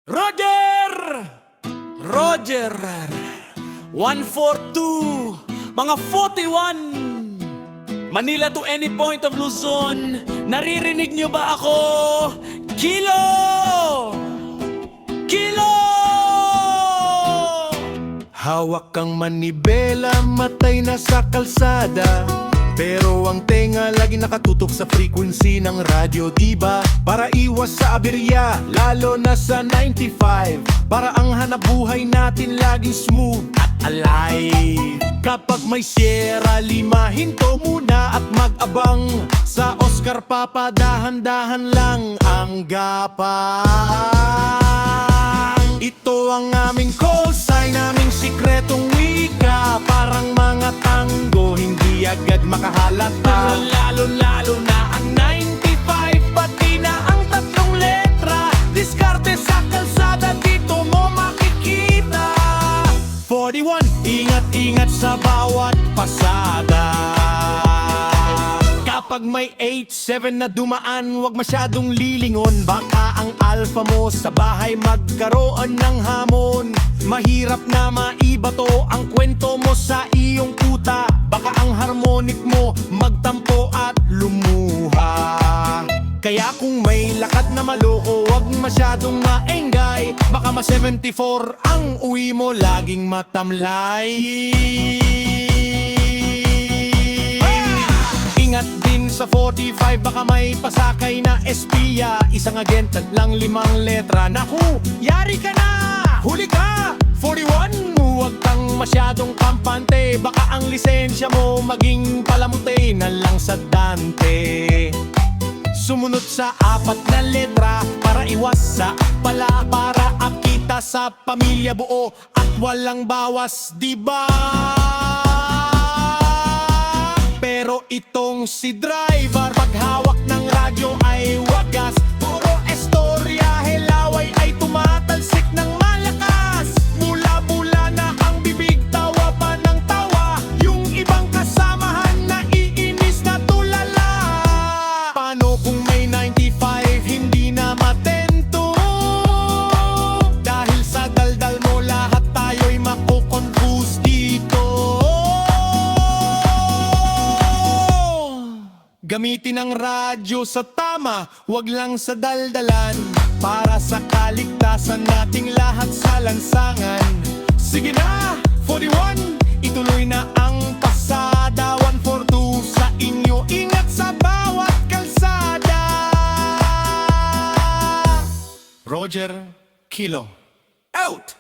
Roger! Roger! 142, mga 41, Manila to any point of Luzon. Naririnig nyo ba ako? Kilo! Kilo! Hawak kang manibela, matay na sa kalsada, pero ang tenga lagi nakatutok sa frequency ng radyo, diba? Para iwas sa aberya, lalo na sa 95, para ang hanabuhay natin laging smooth at alive. Kapag may Sierra Lima, hinto muna at mag-abang. Sa Oscar papadahan-dahan lang ang gapang. Ito ang aming call sign, aming sikretong wika. Parang mga tango, hindi agad makahalata. Lalo na ang 95, pati na ang tatlong letra. Diskarte sa kalsada, dito mo makikita. 41, ingat-ingat sa bawat pasada. Kapag may 87 na dumaan, huwag masyadong lilingon. Baka ang alpha mo sa bahay magkaroon ng hamon. Mahirap na maibato ang kwento mo sa iyong puta. Baka ang harmonic mo magtampo at lumuha. Kaya kung may lakat na maloko, huwag masyadong maenggay. Baka ma-74 ang uwi mo, laging matamlay. Ingat din sa 45, baka may pasakay na espiya. Isang agent at lang 5 letra. Naku, yari ka na! Huli ka! 41, huwag kang masyadong kampante. Baka ang lisensya mo maging palamute na lang sa Dante. Sumunod sa 4 na letra para iwas sa pala. Para akita sa pamilya buo at walang bawas, diba? Pero itong si driver, paghawak ng radyo ay wagas. Puro estorya, helaway ay tumatalsik ng malakas. Bula-bula na ang bibig, tawa pa ng tawa. Yung ibang kasamahan na iinis na tulala. Paano kung may 95, hindi na matento? Dahil sa daldal mo, lahat tayo'y makukonfuse dito. Gamitin ang radyo sa tama, wag lang sa daldalan. Para sa kaligtasan nating lahat sa lansangan. Sige na, 41, ituloy na ang pasada. 142 sa inyo, ingat sa bawat kalsada. Roger, Kilo, out!